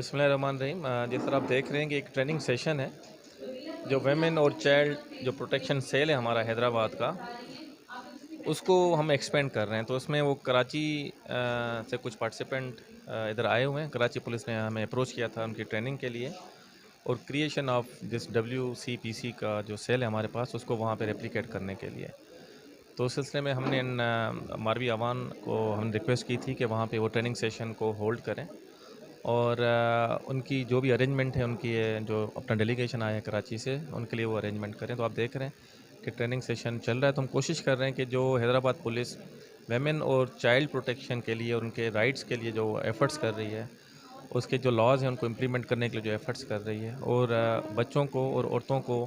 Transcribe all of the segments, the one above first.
बिस्मिल्लाहिर्रहमानिर्रहीम। जिस तरह आप देख रहे हैं कि एक ट्रेनिंग सेशन है जो वेमेन और चाइल्ड जो प्रोटेक्शन सेल है हमारा हैदराबाद का, उसको हम एक्सपेंड कर रहे हैं। तो उसमें वो कराची से कुछ पार्टिसिपेंट इधर आए हुए हैं। कराची पुलिस ने हमें अप्रोच किया था उनकी ट्रेनिंग के लिए, और क्रिएशन ऑफ दिस WCPC का जो सेल है हमारे पास, उसको वहाँ पे रेप्लिकेट करने के लिए। तो उस सिलसिले में हमने मारवी अवान को हम रिक्वेस्ट की थी कि वहाँ पे वो ट्रेनिंग सेशन को होल्ड करें, और उनकी जो भी अरेंजमेंट है, उनकी जो अपना डेलीगेशन आया है कराची से, उनके लिए वो अरेंजमेंट करें। तो आप देख रहे हैं कि ट्रेनिंग सेशन चल रहा है। तो हम कोशिश कर रहे हैं कि जो हैदराबाद पुलिस वेमेन और चाइल्ड प्रोटेक्शन के लिए और उनके राइट्स के लिए जो एफ़र्ट्स कर रही है, उसके जो लॉज़ हैं उनको इम्प्लीमेंट करने के लिए जो एफ़र्ट्स कर रही है, और बच्चों को और औरतों को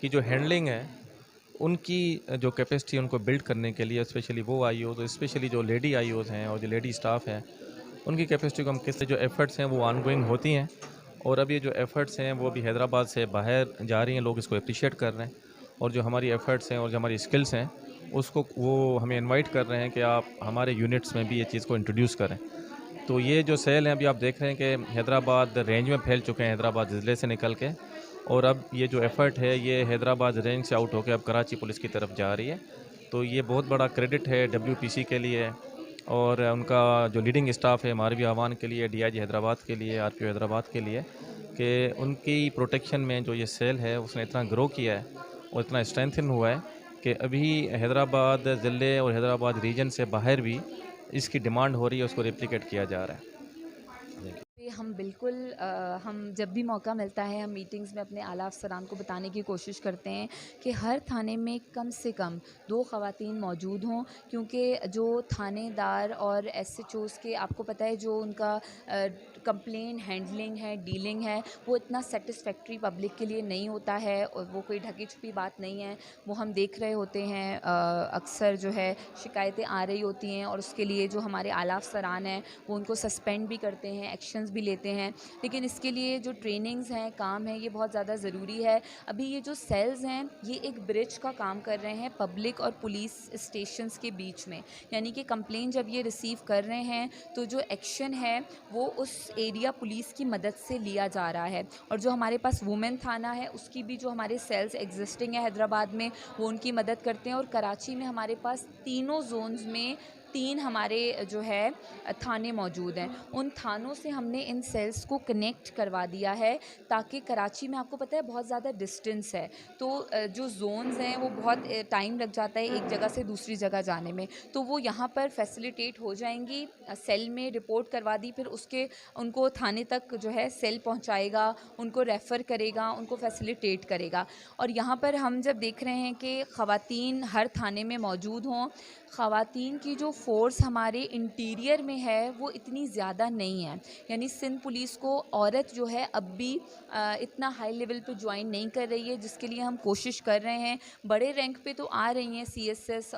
की जो हैंडलिंग है, उनकी जो कैपेसिटी उनको बिल्ड करने के लिए, स्पेशली वो आईओज़, स्पेशली जो लेडी आईओज़ हैं और जो लेडी स्टाफ हैं, उनकी कैपेसिटी को हम किस जो एफ़र्ट्स हैं वो ऑनगोइंग होती हैं। और अब ये जो एफ़र्ट्स हैं वो भी हैदराबाद से बाहर जा रही हैं, लोग इसको अप्रिशिएट कर रहे हैं। और जो हमारी एफ़र्ट्स हैं और जो हमारी स्किल्स हैं, उसको वो हमें इनवाइट कर रहे हैं कि आप हमारे यूनिट्स में भी ये चीज़ को इंट्रोड्यूस करें। तो ये जो सेल हैं, अभी आप देख रहे हैं कि हैदराबाद रेंज में फैल चुके हैं, हैदराबाद ज़िले से निकल के। और अब ये जो एफ़र्ट है ये हैदराबाद रेंज से आउट होकर अब कराची पुलिस की तरफ जा रही है। तो ये बहुत बड़ा क्रेडिट है WPC के लिए, और उनका जो लीडिंग स्टाफ है मारवी आवान के लिए, DIG हैदराबाद के लिए, RPO हैदराबाद के लिए, कि उनकी प्रोटेक्शन में जो ये सेल है उसने इतना ग्रो किया है और इतना स्ट्रेंथन हुआ है कि अभी हैदराबाद ज़िले और हैदराबाद रीजन से बाहर भी इसकी डिमांड हो रही है, उसको रेप्लिकेट किया जा रहा है। जी, हम बिल्कुल हम जब भी मौका मिलता है हम मीटिंग्स में अपने आला अफ़सरान को बताने की कोशिश करते हैं कि हर थाने में कम से कम 2 ख़वातीन मौजूद हों, क्योंकि जो थानेदार और SHOs के आपको पता है जो उनका कंप्लेन हैंडलिंग है, डीलिंग है, वो इतना सेटिस्फैक्ट्री पब्लिक के लिए नहीं होता है, और वो कोई ढकी छुपी बात नहीं है। वो हम देख रहे होते हैं अक्सर जो है शिकायतें आ रही होती हैं, और उसके लिए जो हमारे आला अफ़सरान हैं वो उनको सस्पेंड भी करते हैं, एक्शंस भी लेते हैं। लेकिन इसके लिए जो ट्रेनिंग्स हैं, काम है, ये बहुत ज़्यादा ज़रूरी है। अभी ये जो सेल्स हैं ये एक ब्रिज का काम कर रहे हैं पब्लिक और पुलिस स्टेशंस के बीच में। यानी कि कंप्लेन जब ये रिसीव कर रहे हैं तो जो एक्शन है वो उस एरिया पुलिस की मदद से लिया जा रहा है। और जो हमारे पास वुमेन थाना है उसकी भी जो हमारे सेल्स एग्जिस्टिंग है हैदराबाद में, वो उनकी मदद करते हैं। और कराची में हमारे पास तीनों जोन्स में 3 हमारे जो है थाने मौजूद हैं। उन थानों से हमने इन सेल्स को कनेक्ट करवा दिया है, ताकि कराची में आपको पता है बहुत ज़्यादा डिस्टेंस है, तो जो जोन्स हैं वो बहुत टाइम लग जाता है एक जगह से दूसरी जगह जाने में, तो वो यहाँ पर फैसिलिटेट हो जाएंगी। सेल में रिपोर्ट करवा दी, फिर उसके उनको थाने तक जो है सेल पहुँचाएगा, उनको रेफ़र करेगा, उनको फैसिलिटेट करेगा। और यहाँ पर हम जब देख रहे हैं कि ख़वातीन हर थाने में मौजूद हों, ख़वातीन की जो फ़ोर्स हमारे इंटीरियर में है वो इतनी ज़्यादा नहीं है। यानी सिंध पुलिस को औरत जो है अब भी इतना हाई लेवल पे ज्वाइन नहीं कर रही है, जिसके लिए हम कोशिश कर रहे हैं। बड़े रैंक पे तो आ रही हैं CSS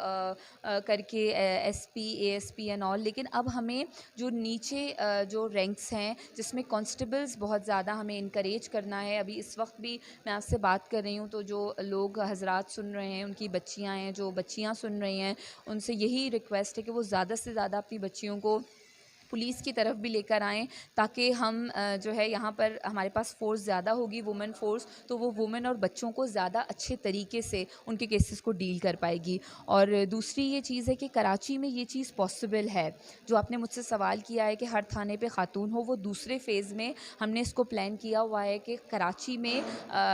करके, SP ASP एंड ऑल, लेकिन अब हमें जो नीचे जो रैंक्स हैं जिसमें कांस्टेबल्स बहुत ज़्यादा हमें इनकरेज करना है। अभी इस वक्त भी मैं आपसे बात कर रही हूँ तो जो लोग हजरात सुन रहे हैं, उनकी बच्चियाँ हैं, जो बच्चियाँ सुन रही हैं, उनसे यही रिक्वेस्ट है कि वो ज़्यादा से ज़्यादा अपनी बच्चियों को पुलिस की तरफ भी लेकर आएँ, ताकि हम जो है यहाँ पर हमारे पास फ़ोर्स ज़्यादा होगी, वुमेन फ़ोर्स, तो वो वुमेन और बच्चों को ज़्यादा अच्छे तरीके से उनके केसेस को डील कर पाएगी। और दूसरी ये चीज़ है कि कराची में ये चीज़ पॉसिबल है। जो आपने मुझसे सवाल किया है कि हर थाने पे ख़ातून हो, वो दूसरे फ़ेज़ में हमने इसको प्लान किया हुआ है कि कराची में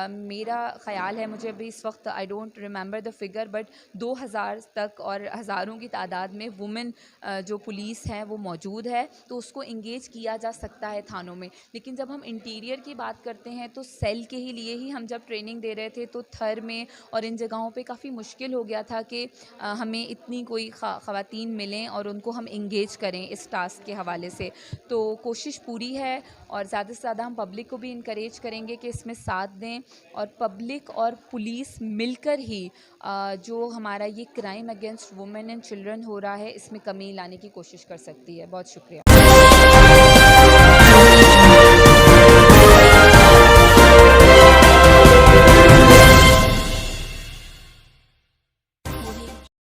मेरा ख़्याल है, मुझे अभी इस वक्त I don't remember the figure, but 2000 तक और हज़ारों की तादाद में वुमेन जो पुलिस हैं वो मौजूद है, तो उसको इंगेज किया जा सकता है थानों में। लेकिन जब हम इंटीरियर की बात करते हैं तो सेल के ही लिए ही हम जब ट्रेनिंग दे रहे थे तो थर में और इन जगहों पे काफ़ी मुश्किल हो गया था कि हमें इतनी कोई ख़वातीन मिलें और उनको हम इंगेज करें इस टास्क के हवाले से। तो कोशिश पूरी है, और ज़्यादा से ज़्यादा हम पब्लिक को भी इनकरेज करेंगे कि इसमें साथ दें, और पब्लिक और पुलिस मिलकर ही जो हमारा ये crime against women and children हो रहा है इसमें कमी लाने की कोशिश कर सकती है। बहुत शुक्रिया।